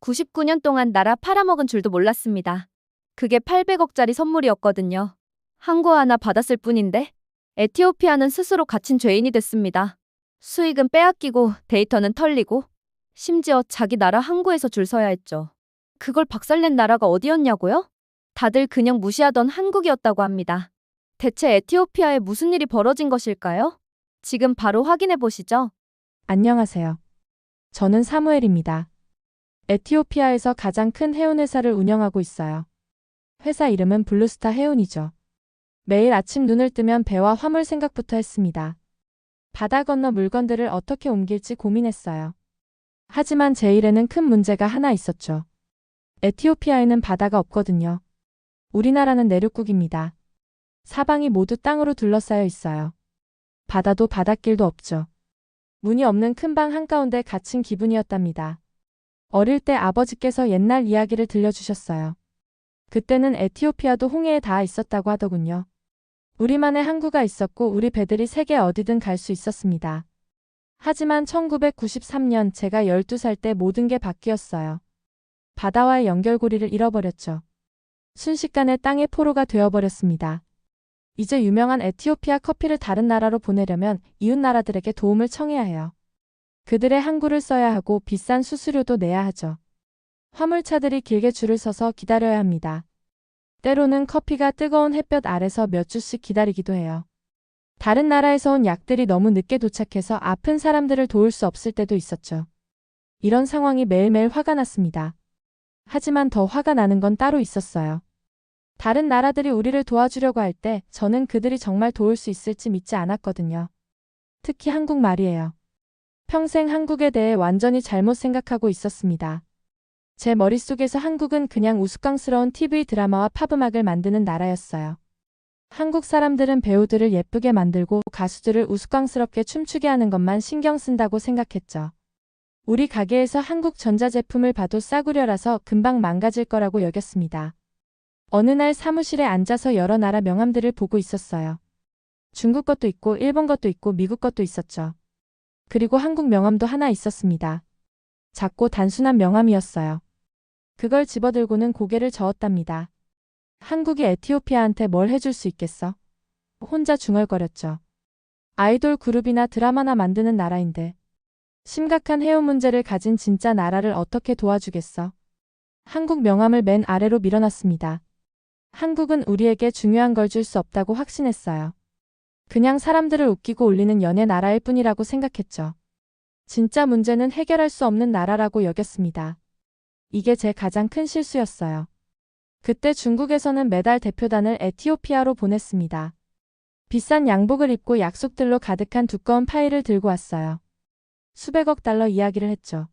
99년 동안 나라 팔아먹은 줄도 몰랐습니다. 그게 800억짜리 선물이었거든요. 항구 하나 받았을 뿐인데 에티오피아는 스스로 갇힌 죄인이 됐습니다. 수익은 빼앗기고 데이터는 털리고 심지어 자기 나라 항구에서 줄 서야 했죠. 그걸 박살낸 나라가 어디였냐고요? 다들 그냥 무시하던 한국이었다고 합니다. 대체 에티오피아에 무슨 일이 벌어진 것일까요? 지금 바로 확인해 보시죠. 안녕하세요. 저는 사무엘입니다. 에티오피아에서 가장 큰 해운회사를 운영하고 있어요. 회사 이름은 블루스타 해운이죠. 매일 아침 눈을 뜨면 배와 화물 생각부터 했습니다. 바다 건너 물건들을 어떻게 옮길지 고민했어요. 하지만 제 일에는 큰 문제가 하나 있었죠. 에티오피아에는 바다가 없거든요. 우리나라는 내륙국입니다. 사방이 모두 땅으로 둘러싸여 있어요. 바다도 바닷길도 없죠. 문이 없는 큰 방 한가운데 갇힌 기분이었답니다. 어릴 때 아버지께서 옛날 이야기를 들려주셨어요. 그때는 에티오피아도 홍해에 닿아 있었다고 하더군요. 우리만의 항구가 있었고 우리 배들이 세계 어디든 갈 수 있었습니다. 하지만 1993년 제가 12살 때 모든 게 바뀌었어요. 바다와의 연결고리를 잃어버렸죠. 순식간에 땅의 포로가 되어버렸습니다. 이제 유명한 에티오피아 커피를 다른 나라로 보내려면 이웃 나라들에게 도움을 청해야 해요. 그들의 항구를 써야 하고 비싼 수수료도 내야 하죠. 화물차들이 길게 줄을 서서 기다려야 합니다. 때로는 커피가 뜨거운 햇볕 아래서 몇 주씩 기다리기도 해요. 다른 나라에서 온 약들이 너무 늦게 도착해서 아픈 사람들을 도울 수 없을 때도 있었죠. 이런 상황이 매일매일 화가 났습니다. 하지만 더 화가 나는 건 따로 있었어요. 다른 나라들이 우리를 도와주려고 할 때 저는 그들이 정말 도울 수 있을지 믿지 않았거든요. 특히 한국 말이에요. 평생 한국에 대해 완전히 잘못 생각하고 있었습니다. 제 머릿속에서 한국은 그냥 우스꽝스러운 TV 드라마와 팝음악을 만드는 나라였어요. 한국 사람들은 배우들을 예쁘게 만들고 가수들을 우스꽝스럽게 춤추게 하는 것만 신경 쓴다고 생각했죠. 우리 가게에서 한국 전자제품을 봐도 싸구려라서 금방 망가질 거라고 여겼습니다. 어느 날 사무실에 앉아서 여러 나라 명함들을 보고 있었어요. 중국 것도 있고 일본 것도 있고 미국 것도 있었죠. 그리고 한국 명함도 하나 있었습니다. 작고 단순한 명함이었어요. 그걸 집어들고는 고개를 저었답니다. 한국이 에티오피아한테 뭘 해줄 수 있겠어? 혼자 중얼거렸죠. 아이돌 그룹이나 드라마나 만드는 나라인데 심각한 해운 문제를 가진 진짜 나라를 어떻게 도와주겠어? 한국 명함을 맨 아래로 밀어놨습니다. 한국은 우리에게 중요한 걸 줄 수 없다고 확신했어요. 그냥 사람들을 웃기고 울리는 연애 나라일 뿐이라고 생각했죠. 진짜 문제는 해결할 수 없는 나라라고 여겼습니다. 이게 제 가장 큰 실수였어요. 그때 중국에서는 매달 대표단을 에티오피아로 보냈습니다. 비싼 양복을 입고 약속들로 가득한 두꺼운 파일을 들고 왔어요. 수백억 달러 이야기를 했죠.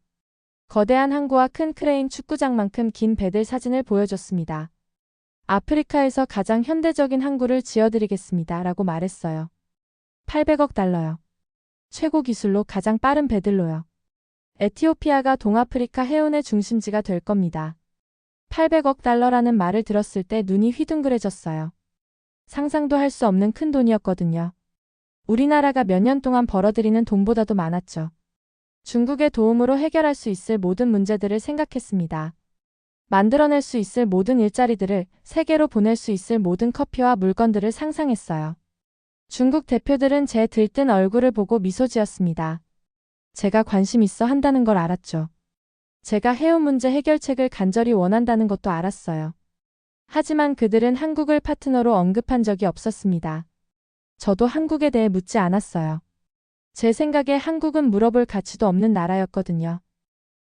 거대한 항구와 큰 크레인 축구장만큼 긴 배들 사진을 보여줬습니다. 아프리카에서 가장 현대적인 항구를 지어드리겠습니다. 라고 말했어요. 800억 달러요. 최고 기술로 가장 빠른 배들로요. 에티오피아가 동아프리카 해운의 중심지가 될 겁니다. 800억 달러라는 말을 들었을 때 눈이 휘둥그레졌어요. 상상도 할 수 없는 큰 돈이었거든요. 우리나라가 몇 년 동안 벌어들이는 돈보다도 많았죠. 중국의 도움으로 해결할 수 있을 모든 문제들을 생각했습니다. 만들어낼 수 있을 모든 일자리들을, 세계로 보낼 수 있을 모든 커피와 물건들을 상상했어요. 중국 대표들은 제 들뜬 얼굴을 보고 미소 지었습니다. 제가 관심 있어 한다는 걸 알았죠. 제가 해운 문제 해결책을 간절히 원한다는 것도 알았어요. 하지만 그들은 한국을 파트너로 언급한 적이 없었습니다. 저도 한국에 대해 묻지 않았어요. 제 생각에 한국은 물어볼 가치도 없는 나라였거든요.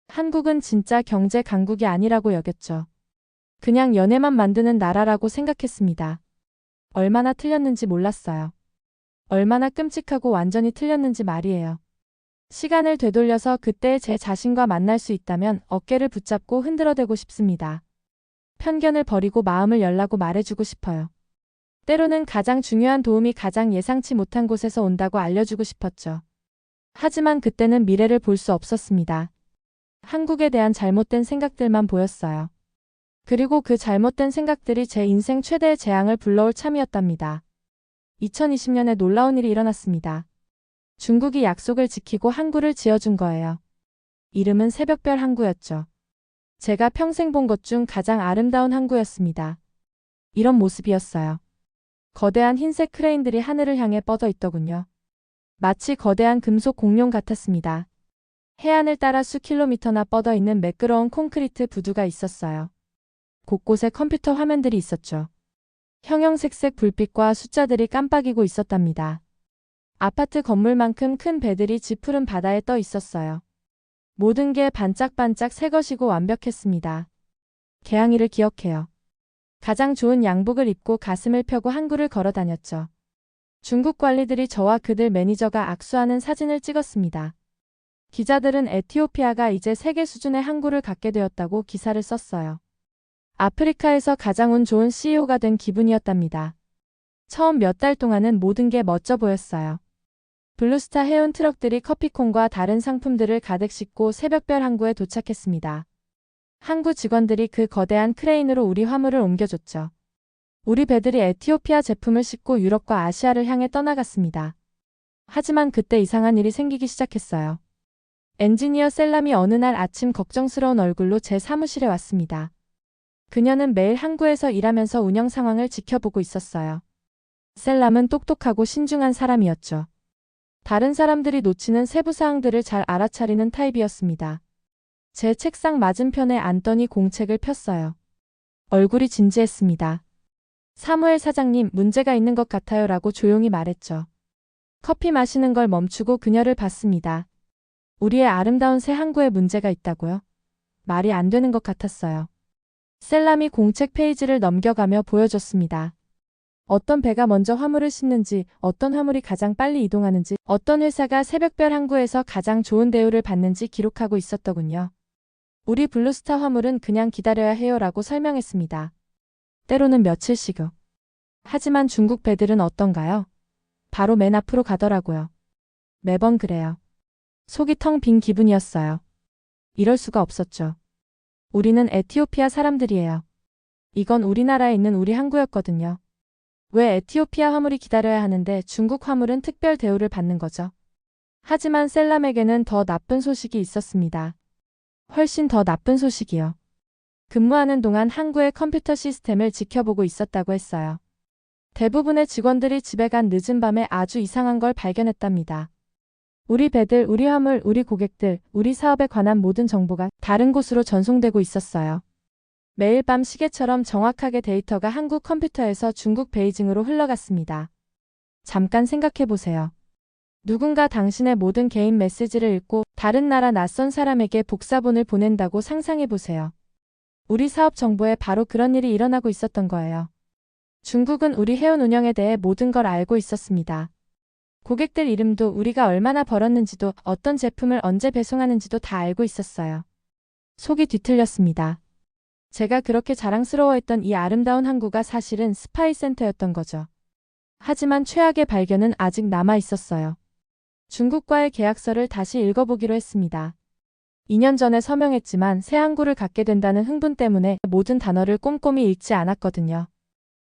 한국은 진짜 경제 강국이 아니라고 여겼죠. 그냥 연애만 만드는 나라라고 생각했습니다. 얼마나 틀렸는지 몰랐어요. 얼마나 끔찍하고 완전히 틀렸는지 말이에요. 시간을 되돌려서 그때의 제 자신과 만날 수 있다면 어깨를 붙잡고 흔들어대고 싶습니다. 편견을 버리고 마음을 열라고 말해주고 싶어요. 때로는 가장 중요한 도움이 가장 예상치 못한 곳에서 온다고 알려주고 싶었죠. 하지만 그때는 미래를 볼 수 없었습니다. 한국에 대한 잘못된 생각들만 보였어요. 그리고 그 잘못된 생각들이 제 인생 최대의 재앙을 불러올 참이었답니다. 2020년에 놀라운 일이 일어났습니다. 중국이 약속을 지키고 항구를 지어준 거예요. 이름은 새벽별 항구였죠. 제가 평생 본 것 중 가장 아름다운 항구였습니다. 이런 모습이었어요. 거대한 흰색 크레인들이 하늘을 향해 뻗어 있더군요. 마치 거대한 금속 공룡 같았습니다. 해안을 따라 수킬로미터나 뻗어 있는 매끄러운 콘크리트 부두가 있었어요. 곳곳에 컴퓨터 화면들이 있었죠. 형형색색 불빛과 숫자들이 깜빡이고 있었답니다. 아파트 건물만큼 큰 배들이 짙푸른 바다에 떠 있었어요. 모든 게 반짝반짝 새 것이고 완벽했습니다. 개항이를 기억해요. 가장 좋은 양복을 입고 가슴을 펴고 항구를 걸어 다녔죠. 중국 관리들이 저와 그들 매니저가 악수하는 사진을 찍었습니다. 기자들은 에티오피아가 이제 세계 수준의 항구를 갖게 되었다고 기사를 썼어요. 아프리카에서 가장 운 좋은 CEO가 된 기분이었답니다. 처음 몇 달 동안은 모든 게 멋져 보였어요. 블루스타 해운 트럭들이 커피콘과 다른 상품들을 가득 싣고 새벽별 항구에 도착했습니다. 항구 직원들이 그 거대한 크레인으로 우리 화물을 옮겨줬죠. 우리 배들이 에티오피아 제품을 싣고 유럽과 아시아를 향해 떠나갔습니다. 하지만 그때 이상한 일이 생기기 시작했어요. 엔지니어 셀람이 어느 날 아침 걱정스러운 얼굴로 제 사무실에 왔습니다. 그녀는 매일 항구에서 일하면서 운영 상황을 지켜보고 있었어요. 셀람은 똑똑하고 신중한 사람이었죠. 다른 사람들이 놓치는 세부 사항들을 잘 알아차리는 타입이었습니다. 제 책상 맞은편에 앉더니 공책을 폈어요. 얼굴이 진지했습니다. 사무엘 사장님, 문제가 있는 것 같아요 라고 조용히 말했죠. 커피 마시는 걸 멈추고 그녀를 봤습니다. 우리의 아름다운 새 항구에 문제가 있다고요? 말이 안 되는 것 같았어요. 셀람이 공책 페이지를 넘겨가며 보여줬습니다. 어떤 배가 먼저 화물을 싣는지, 어떤 화물이 가장 빨리 이동하는지, 어떤 회사가 새벽별 항구에서 가장 좋은 대우를 받는지 기록하고 있었더군요. 우리 블루스타 화물은 그냥 기다려야 해요 라고 설명했습니다. 때로는 며칠씩요. 하지만 중국 배들은 어떤가요? 바로 맨 앞으로 가더라고요. 매번 그래요. 속이 텅 빈 기분이었어요. 이럴 수가 없었죠. 우리는 에티오피아 사람들이에요. 이건 우리나라에 있는 우리 항구였거든요. 왜 에티오피아 화물이 기다려야 하는데 중국 화물은 특별 대우를 받는 거죠? 하지만 셀람에게는 더 나쁜 소식이 있었습니다. 훨씬 더 나쁜 소식이요. 근무하는 동안 항구의 컴퓨터 시스템을 지켜보고 있었다고 했어요. 대부분의 직원들이 집에 간 늦은 밤에 아주 이상한 걸 발견했답니다. 우리 배들, 우리 화물, 우리 고객들, 우리 사업에 관한 모든 정보가 다른 곳으로 전송되고 있었어요. 매일 밤 시계처럼 정확하게 데이터가 한국 컴퓨터에서 중국 베이징으로 흘러갔습니다. 잠깐 생각해 보세요. 누군가 당신의 모든 개인 메시지를 읽고 다른 나라 낯선 사람에게 복사본을 보낸다고 상상해 보세요. 우리 사업 정보에 바로 그런 일이 일어나고 있었던 거예요. 중국은 우리 해운 운영에 대해 모든 걸 알고 있었습니다. 고객들 이름도 우리가 얼마나 벌었는지도 어떤 제품을 언제 배송하는지도 다 알고 있었어요. 속이 뒤틀렸습니다. 제가 그렇게 자랑스러워했던 이 아름다운 항구가 사실은 스파이 센터였던 거죠. 하지만 최악의 발견은 아직 남아 있었어요. 중국과의 계약서를 다시 읽어보기로 했습니다. 2년 전에 서명했지만 새 항구를 갖게 된다는 흥분 때문에 모든 단어를 꼼꼼히 읽지 않았거든요.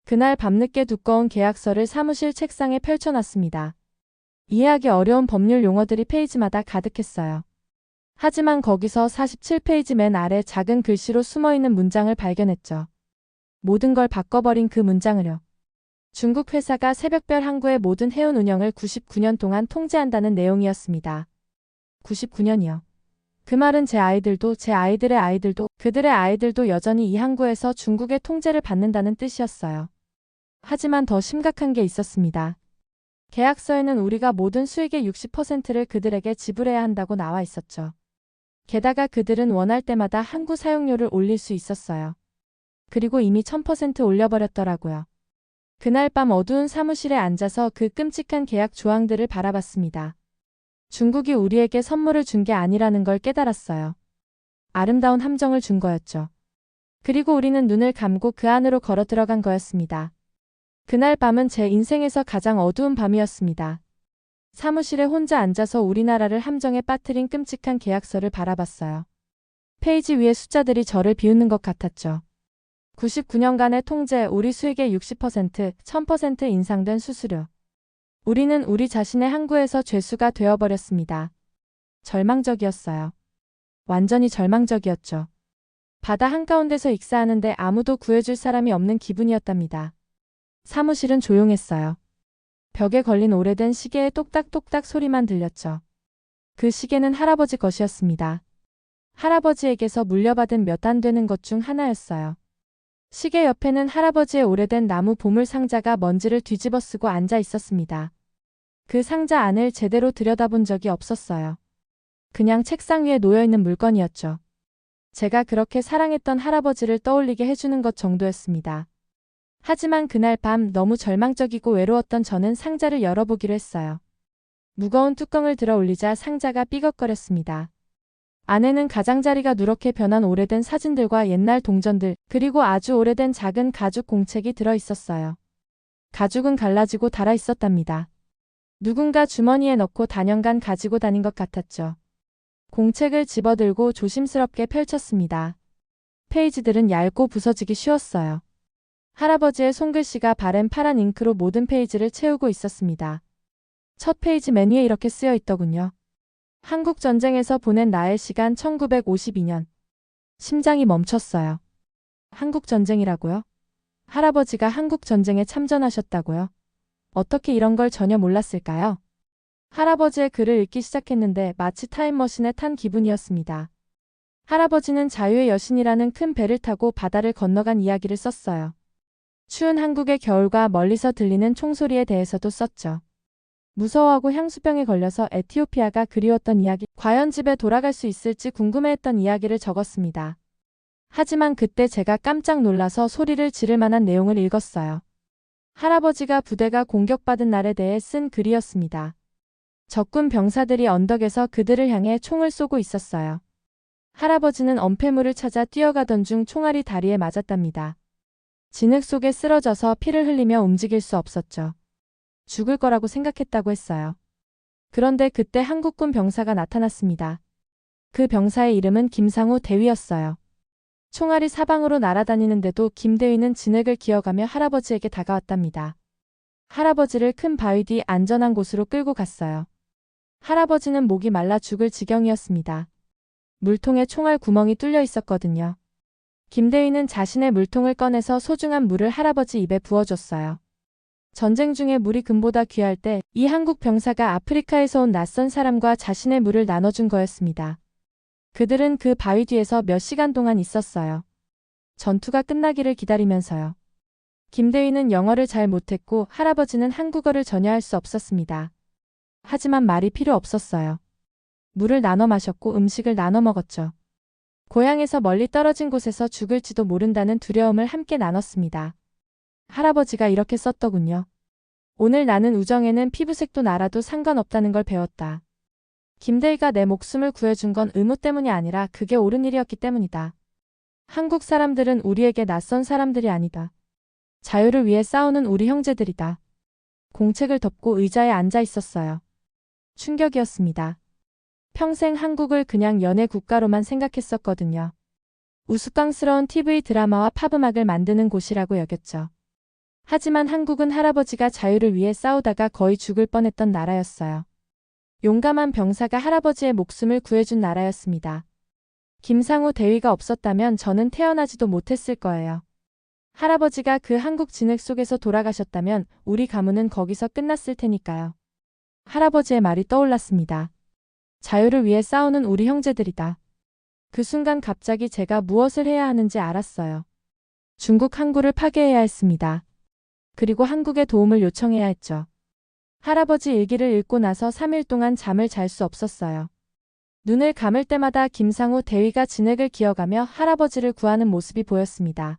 그날 밤늦게 두꺼운 계약서를 사무실 책상에 펼쳐놨습니다. 이해하기 어려운 법률 용어들이 페이지마다 가득했어요. 하지만 거기서 47페이지 맨 아래 작은 글씨로 숨어있는 문장을 발견했죠. 모든 걸 바꿔버린 그 문장을요. 중국 회사가 새벽별 항구의 모든 해운 운영을 99년 동안 통제한다는 내용이었습니다. 99년이요. 그 말은 제 아이들도 제 아이들의 아이들도 그들의 아이들도 여전히 이 항구에서 중국의 통제를 받는다는 뜻이었어요. 하지만 더 심각한 게 있었습니다. 계약서에는 우리가 모든 수익의 60%를 그들에게 지불해야 한다고 나와 있었죠. 게다가 그들은 원할 때마다 항구 사용료를 올릴 수 있었어요. 그리고 이미 1000% 올려버렸더라고요. 그날 밤 어두운 사무실에 앉아서 그 끔찍한 계약 조항들을 바라봤습니다. 중국이 우리에게 선물을 준 게 아니라는 걸 깨달았어요. 아름다운 함정을 준 거였죠. 그리고 우리는 눈을 감고 그 안으로 걸어 들어간 거였습니다. 그날 밤은 제 인생에서 가장 어두운 밤이었습니다. 사무실에 혼자 앉아서 우리나라를 함정에 빠뜨린 끔찍한 계약서를 바라봤어요. 페이지 위에 숫자들이 저를 비웃는 것 같았죠. 99년간의 통제, 우리 수익의 60%, 1000% 인상된 수수료. 우리는 우리 자신의 항구에서 죄수가 되어버렸습니다. 절망적이었어요. 완전히 절망적이었죠. 바다 한가운데서 익사하는데 아무도 구해줄 사람이 없는 기분이었답니다. 사무실은 조용했어요. 벽에 걸린 오래된 시계의 똑딱똑딱 소리만 들렸죠. 그 시계는 할아버지 것이었습니다. 할아버지에게서 물려받은 몇 안 되는 것 중 하나였어요. 시계 옆에는 할아버지의 오래된 나무 보물 상자가 먼지를 뒤집어 쓰고 앉아 있었습니다. 그 상자 안을 제대로 들여다본 적이 없었어요. 그냥 책상 위에 놓여있는 물건이었죠. 제가 그렇게 사랑했던 할아버지를 떠올리게 해주는 것 정도였습니다. 하지만 그날 밤 너무 절망적이고 외로웠던 저는 상자를 열어보기로 했어요. 무거운 뚜껑을 들어 올리자 상자가 삐걱거렸습니다. 안에는 가장자리가 누렇게 변한 오래된 사진들과 옛날 동전들, 그리고 아주 오래된 작은 가죽 공책이 들어 있었어요. 가죽은 갈라지고 닳아 있었답니다. 누군가 주머니에 넣고 단연간 가지고 다닌 것 같았죠. 공책을 집어들고 조심스럽게 펼쳤습니다. 페이지들은 얇고 부서지기 쉬웠어요. 할아버지의 손글씨가 바랜 파란 잉크로 모든 페이지를 채우고 있었습니다. 첫 페이지 맨 위에 이렇게 쓰여 있더군요. 한국 전쟁에서 보낸 나의 시간 1952년. 심장이 멈췄어요. 한국 전쟁이라고요? 할아버지가 한국 전쟁에 참전하셨다고요? 어떻게 이런 걸 전혀 몰랐을까요? 할아버지의 글을 읽기 시작했는데 마치 타임머신에 탄 기분이었습니다. 할아버지는 자유의 여신이라는 큰 배를 타고 바다를 건너간 이야기를 썼어요. 추운 한국의 겨울과 멀리서 들리는 총소리에 대해서도 썼죠. 무서워하고 향수병에 걸려서 에티오피아가 그리웠던 이야기, 과연 집에 돌아갈 수 있을지 궁금해했던 이야기를 적었습니다. 하지만 그때 제가 깜짝 놀라서 소리를 지를 만한 내용을 읽었어요. 할아버지가 부대가 공격받은 날에 대해 쓴 글이었습니다. 적군 병사들이 언덕에서 그들을 향해 총을 쏘고 있었어요. 할아버지는 엄폐물을 찾아 뛰어가던 중 총알이 다리에 맞았답니다. 진흙 속에 쓰러져서 피를 흘리며 움직일 수 없었죠. 죽을 거라고 생각했다고 했어요. 그런데 그때 한국군 병사가 나타났습니다. 그 병사의 이름은 김상우 대위였어요. 총알이 사방으로 날아다니는데도 김대위는 진흙을 기어가며 할아버지에게 다가왔답니다. 할아버지를 큰 바위 뒤 안전한 곳으로 끌고 갔어요. 할아버지는 목이 말라 죽을 지경이었습니다. 물통에 총알 구멍이 뚫려 있었거든요. 김대위는 자신의 물통을 꺼내서 소중한 물을 할아버지 입에 부어줬어요. 전쟁 중에 물이 금보다 귀할 때 이 한국 병사가 아프리카에서 온 낯선 사람과 자신의 물을 나눠준 거였습니다. 그들은 그 바위 뒤에서 몇 시간 동안 있었어요. 전투가 끝나기를 기다리면서요. 김대위는 영어를 잘 못했고 할아버지는 한국어를 전혀 할 수 없었습니다. 하지만 말이 필요 없었어요. 물을 나눠 마셨고 음식을 나눠 먹었죠. 고향에서 멀리 떨어진 곳에서 죽을지도 모른다는 두려움을 함께 나눴습니다. 할아버지가 이렇게 썼더군요. 오늘 나는 우정에는 피부색도 나라도 상관없다는 걸 배웠다. 김대희가 내 목숨을 구해준 건 의무 때문이 아니라 그게 옳은 일이었기 때문이다. 한국 사람들은 우리에게 낯선 사람들이 아니다. 자유를 위해 싸우는 우리 형제들이다. 공책을 덮고 의자에 앉아 있었어요. 충격이었습니다. 평생 한국을 그냥 연애 국가로만 생각했었거든요. 우스꽝스러운 TV 드라마와 팝음악을 만드는 곳이라고 여겼죠. 하지만 한국은 할아버지가 자유를 위해 싸우다가 거의 죽을 뻔했던 나라였어요. 용감한 병사가 할아버지의 목숨을 구해준 나라였습니다. 김상우 대위가 없었다면 저는 태어나지도 못했을 거예요. 할아버지가 그 한국 진흙 속에서 돌아가셨다면 우리 가문은 거기서 끝났을 테니까요. 할아버지의 말이 떠올랐습니다. 자유를 위해 싸우는 우리 형제들이다. 그 순간 갑자기 제가 무엇을 해야 하는지 알았어요. 중국 항구를 파괴해야 했습니다. 그리고 한국의 도움을 요청해야 했죠. 할아버지 일기를 읽고 나서 3일 동안 잠을 잘 수 없었어요. 눈을 감을 때마다 김상우 대위가 진흙을 기어가며 할아버지를 구하는 모습이 보였습니다.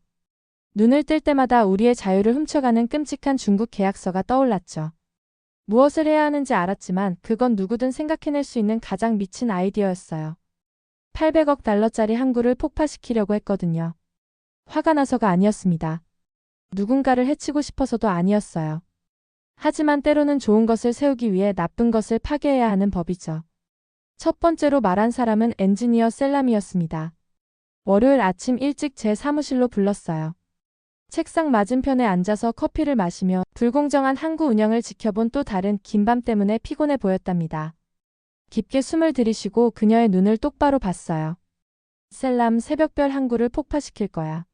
눈을 뜰 때마다 우리의 자유를 훔쳐가는 끔찍한 중국 계약서가 떠올랐죠. 무엇을 해야 하는지 알았지만 그건 누구든 생각해낼 수 있는 가장 미친 아이디어였어요. 800억 달러짜리 항구를 폭파시키려고 했거든요. 화가 나서가 아니었습니다. 누군가를 해치고 싶어서도 아니었어요. 하지만 때로는 좋은 것을 세우기 위해 나쁜 것을 파괴해야 하는 법이죠. 첫 번째로 말한 사람은 엔지니어 셀람이었습니다. 월요일 아침 일찍 제 사무실로 불렀어요. 책상 맞은편에 앉아서 커피를 마시며 불공정한 항구 운영을 지켜본 또 다른 긴 밤 때문에 피곤해 보였답니다. 깊게 숨을 들이쉬고 그녀의 눈을 똑바로 봤어요. 셀람 새벽별 항구를 폭파시킬 거야.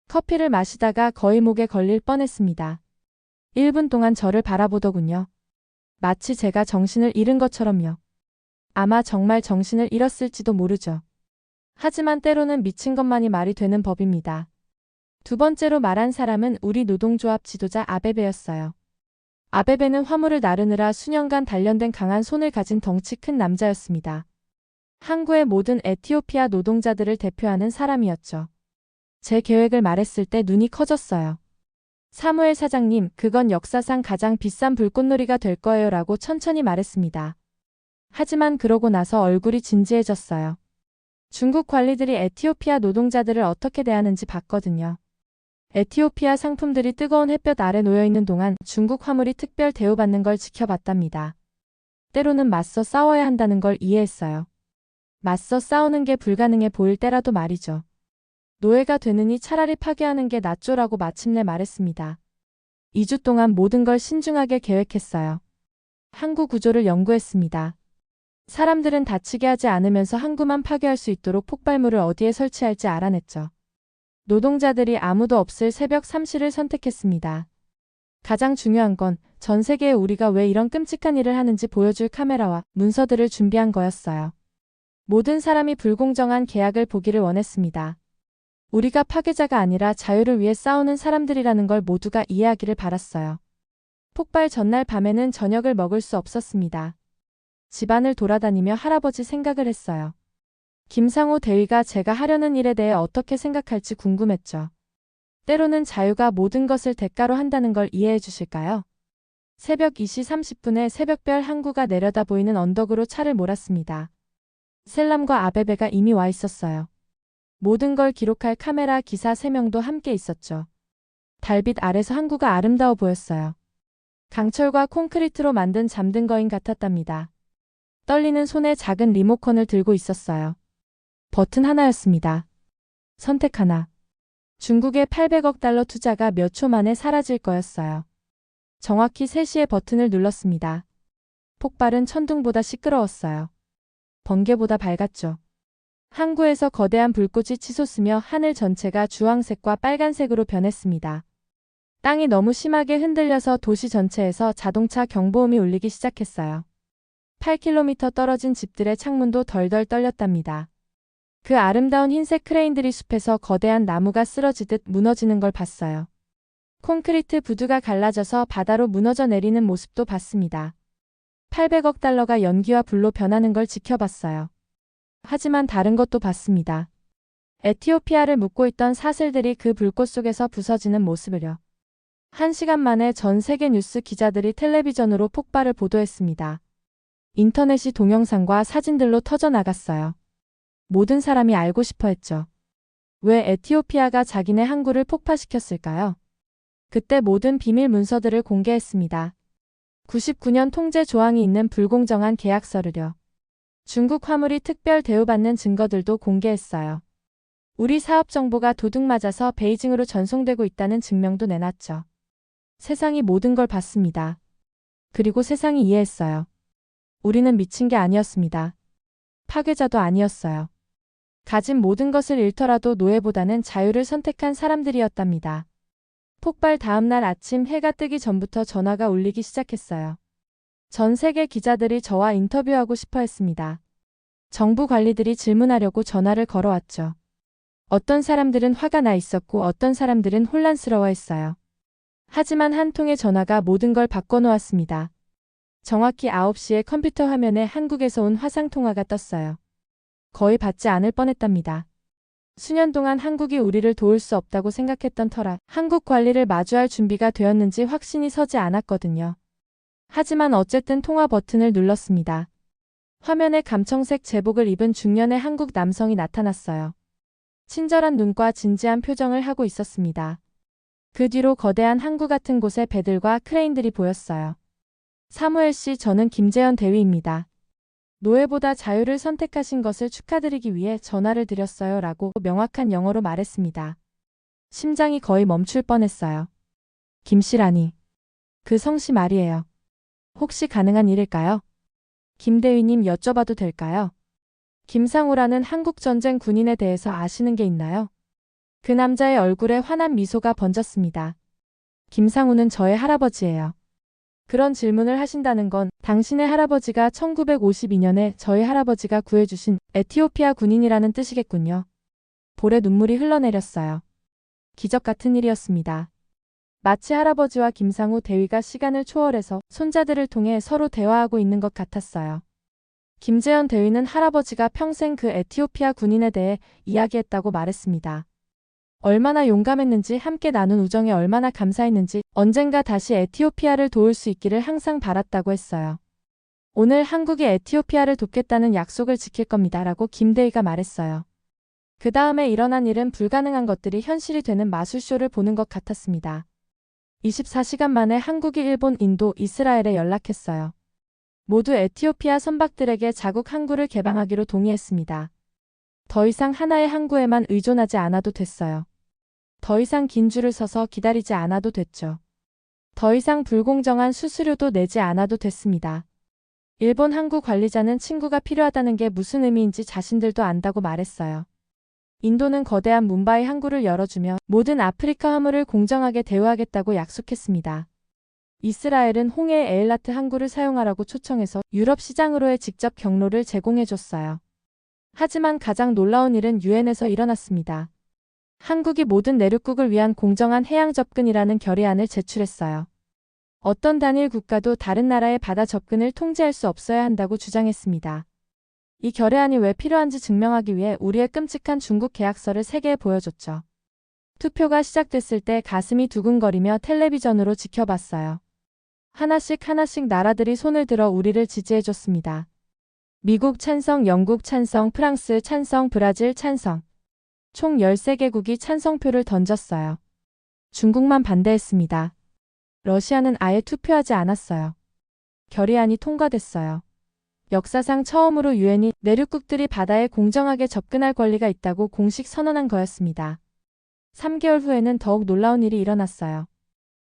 커피를 마시다가 거의 목에 걸릴 뻔했습니다. 1분 동안 저를 바라보더군요. 마치 제가 정신을 잃은 것처럼요. 아마 정말 정신을 잃었을지도 모르죠. 하지만 때로는 미친 것만이 말이 되는 법입니다. 두 번째로 말한 사람은 우리 노동조합 지도자 아베베였어요. 아베베는 화물을 나르느라 수년간 단련된 강한 손을 가진 덩치 큰 남자였습니다. 항구의 모든 에티오피아 노동자들을 대표하는 사람이었죠. 제 계획을 말했을 때 눈이 커졌어요. 사무엘 사장님, 그건 역사상 가장 비싼 불꽃놀이가 될 거예요 라고 천천히 말했습니다. 하지만 그러고 나서 얼굴이 진지해졌어요. 중국 관리들이 에티오피아 노동자들을 어떻게 대하는지 봤거든요. 에티오피아 상품들이 뜨거운 햇볕 아래 놓여있는 동안 중국 화물이 특별 대우받는 걸 지켜봤답니다. 때로는 맞서 싸워야 한다는 걸 이해했어요. 맞서 싸우는 게 불가능해 보일 때라도 말이죠. 노예가 되느니 차라리 파괴하는 게 낫죠라고 마침내 말했습니다. 2주 동안 모든 걸 신중하게 계획했어요. 항구 구조를 연구했습니다. 사람들은 다치게 하지 않으면서 항구만 파괴할 수 있도록 폭발물을 어디에 설치할지 알아냈죠. 노동자들이 아무도 없을 새벽 3시를 선택했습니다. 가장 중요한 건 전 세계에 우리가 왜 이런 끔찍한 일을 하는지 보여줄 카메라와 문서들을 준비한 거였어요. 모든 사람이 불공정한 계약을 보기를 원했습니다. 우리가 파괴자가 아니라 자유를 위해 싸우는 사람들이라는 걸 모두가 이해하기를 바랐어요. 폭발 전날 밤에는 저녁을 먹을 수 없었습니다. 집안을 돌아다니며 할아버지 생각을 했어요. 김상호 대위가 제가 하려는 일에 대해 어떻게 생각할지 궁금했죠. 때로는 자유가 모든 것을 대가로 한다는 걸 이해해 주실까요? 새벽 2시 30분에 새벽별 항구가 내려다 보이는 언덕으로 차를 몰았습니다. 셀람과 아베베가 이미 와 있었어요. 모든 걸 기록할 카메라 기사 3명도 함께 있었죠. 달빛 아래서 항구가 아름다워 보였어요. 강철과 콘크리트로 만든 잠든 거인 같았답니다. 떨리는 손에 작은 리모컨을 들고 있었어요. 버튼 하나였습니다. 선택 하나. 중국의 800억 달러 투자가 몇 초 만에 사라질 거였어요. 정확히 3시에 버튼을 눌렀습니다. 폭발은 천둥보다 시끄러웠어요. 번개보다 밝았죠. 항구에서 거대한 불꽃이 치솟으며 하늘 전체가 주황색과 빨간색으로 변했습니다. 땅이 너무 심하게 흔들려서 도시 전체에서 자동차 경보음이 울리기 시작했어요. 8km 떨어진 집들의 창문도 덜덜 떨렸답니다. 그 아름다운 흰색 크레인들이 숲에서 거대한 나무가 쓰러지듯 무너지는 걸 봤어요. 콘크리트 부두가 갈라져서 바다로 무너져 내리는 모습도 봤습니다. 800억 달러가 연기와 불로 변하는 걸 지켜봤어요. 하지만 다른 것도 봤습니다. 에티오피아를 묻고 있던 사슬들이 그 불꽃 속에서 부서지는 모습을요. 1시간 만에 전 세계 뉴스 기자들이 텔레비전으로 폭발을 보도했습니다. 인터넷이 동영상과 사진들로 터져나갔어요. 모든 사람이 알고 싶어 했죠. 왜 에티오피아가 자기네 항구를 폭파시켰을까요? 그때 모든 비밀 문서들을 공개했습니다. 99년 통제 조항이 있는 불공정한 계약서를요. 중국 화물이 특별 대우받는 증거들도 공개했어요. 우리 사업 정보가 도둑 맞아서 베이징으로 전송되고 있다는 증명도 내놨죠. 세상이 모든 걸 봤습니다. 그리고 세상이 이해했어요. 우리는 미친 게 아니었습니다. 파괴자도 아니었어요. 가진 모든 것을 잃더라도 노예보다는 자유를 선택한 사람들이었답니다. 폭발 다음 날 아침 해가 뜨기 전부터 전화가 울리기 시작했어요. 전 세계 기자들이 저와 인터뷰하고 싶어 했습니다. 정부 관리들이 질문하려고 전화를 걸어왔죠. 어떤 사람들은 화가 나 있었고 어떤 사람들은 혼란스러워 했어요. 하지만 한 통의 전화가 모든 걸 바꿔놓았습니다. 정확히 9시에 컴퓨터 화면에 한국에서 온 화상통화가 떴어요. 거의 받지 않을 뻔했답니다. 수년 동안 한국이 우리를 도울 수 없다고 생각했던 터라 한국 관리를 마주할 준비가 되었는지 확신이 서지 않았거든요. 하지만 어쨌든 통화 버튼을 눌렀습니다. 화면에 감청색 제복을 입은 중년의 한국 남성이 나타났어요. 친절한 눈과 진지한 표정을 하고 있었습니다. 그 뒤로 거대한 항구 같은 곳에 배들과 크레인들이 보였어요. 사무엘 씨, 저는 김재현 대위입니다. 노예보다 자유를 선택하신 것을 축하드리기 위해 전화를 드렸어요 라고 명확한 영어로 말했습니다. 심장이 거의 멈출 뻔했어요. 김씨라니. 그 성씨 말이에요. 혹시 가능한 일일까요? 김 대위님, 여쭤봐도 될까요? 김상우라는 한국전쟁 군인에 대해서 아시는 게 있나요? 그 남자의 얼굴에 환한 미소가 번졌습니다. 김상우는 저의 할아버지예요. 그런 질문을 하신다는 건 당신의 할아버지가 1952년에 저희 할아버지가 구해주신 에티오피아 군인이라는 뜻이겠군요. 볼에 눈물이 흘러내렸어요. 기적 같은 일이었습니다. 마치 할아버지와 김상우 대위가 시간을 초월해서 손자들을 통해 서로 대화하고 있는 것 같았어요. 김재현 대위는 할아버지가 평생 그 에티오피아 군인에 대해 이야기했다고 말했습니다. 얼마나 용감했는지, 함께 나눈 우정에 얼마나 감사했는지, 언젠가 다시 에티오피아를 도울 수 있기를 항상 바랐다고 했어요. 오늘 한국이 에티오피아를 돕겠다는 약속을 지킬 겁니다. 라고 김대희가 말했어요. 그 다음에 일어난 일은 불가능한 것들이 현실이 되는 마술쇼를 보는 것 같았습니다. 24시간 만에 한국이 일본, 인도, 이스라엘에 연락했어요. 모두 에티오피아 선박들에게 자국 항구를 개방하기로 동의했습니다. 더 이상 하나의 항구에만 의존하지 않아도 됐어요. 더 이상 긴 줄을 서서 기다리지 않아도 됐죠. 더 이상 불공정한 수수료도 내지 않아도 됐습니다. 일본 항구 관리자는 친구가 필요하다는 게 무슨 의미인지 자신들도 안다고 말했어요. 인도는 거대한 뭄바이 항구를 열어주며 모든 아프리카 화물을 공정하게 대우하겠다고 약속했습니다. 이스라엘은 홍해의 에일라트 항구를 사용하라고 초청해서 유럽 시장으로의 직접 경로를 제공해줬어요. 하지만 가장 놀라운 일은 유엔에서 일어났습니다. 한국이 모든 내륙국을 위한 공정한 해양 접근이라는 결의안을 제출했어요. 어떤 단일 국가도 다른 나라의 바다 접근을 통제할 수 없어야 한다고 주장했습니다. 이 결의안이 왜 필요한지 증명하기 위해 우리의 끔찍한 중국 계약서를 세계에 보여줬죠. 투표가 시작됐을 때 가슴이 두근거리며 텔레비전으로 지켜봤어요. 하나씩 나라들이 손을 들어 우리를 지지해줬습니다. 미국 찬성, 영국 찬성, 프랑스 찬성, 브라질 찬성. 총 13개국이 찬성표를 던졌어요. 중국만 반대했습니다. 러시아는 아예 투표하지 않았어요. 결의안이 통과됐어요. 역사상 처음으로 유엔이 내륙국들이 바다에 공정하게 접근할 권리가 있다고 공식 선언한 거였습니다. 3개월 후에는 더욱 놀라운 일이 일어났어요.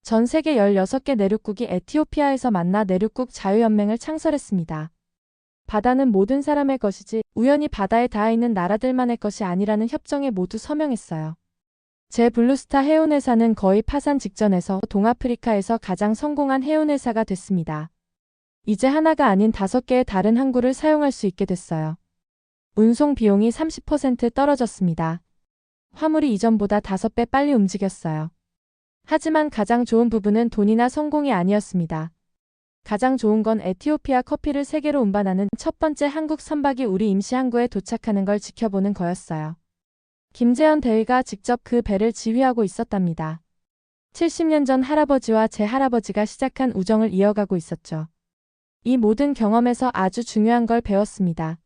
전 세계 16개 내륙국이 에티오피아에서 만나 내륙국 자유연맹을 창설했습니다. 바다는 모든 사람의 것이지 우연히 바다에 닿아 있는 나라들만의 것이 아니라는 협정에 모두 서명했어요. 제 블루스타 해운회사는 거의 파산 직전에서 동아프리카에서 가장 성공한 해운회사가 됐습니다. 이제 하나가 아닌 5개의 다른 항구를 사용할 수 있게 됐어요. 운송 비용이 30% 떨어졌습니다. 화물이 이전보다 5배 빨리 움직였어요. 하지만 가장 좋은 부분은 돈이나 성공이 아니었습니다. 가장 좋은 건 에티오피아 커피를 세계로 운반하는 첫 번째 한국 선박이 우리 임시 항구에 도착하는 걸 지켜보는 거였어요. 김재현 대위가 직접 그 배를 지휘하고 있었답니다. 70년 전 할아버지와 제 할아버지가 시작한 우정을 이어가고 있었죠. 이 모든 경험에서 아주 중요한 걸 배웠습니다.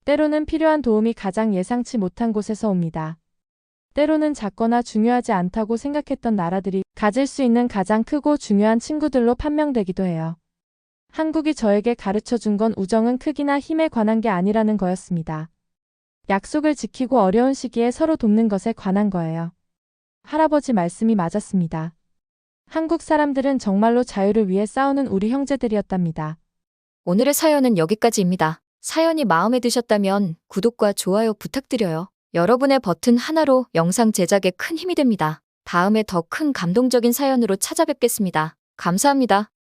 때로는 필요한 도움이 가장 예상치 못한 곳에서 옵니다. 때로는 작거나 중요하지 않다고 생각했던 나라들이 가질 수 있는 가장 크고 중요한 친구들로 판명되기도 해요. 한국이 저에게 가르쳐준 건 우정은 크기나 힘에 관한 게 아니라는 거였습니다. 약속을 지키고 어려운 시기에 서로 돕는 것에 관한 거예요. 할아버지 말씀이 맞았습니다. 한국 사람들은 정말로 자유를 위해 싸우는 우리 형제들이었답니다. 오늘의 사연은 여기까지입니다. 사연이 마음에 드셨다면 구독과 좋아요 부탁드려요. 여러분의 버튼 하나로 영상 제작에 큰 힘이 됩니다. 다음에 더 큰 감동적인 사연으로 찾아뵙겠습니다. 감사합니다.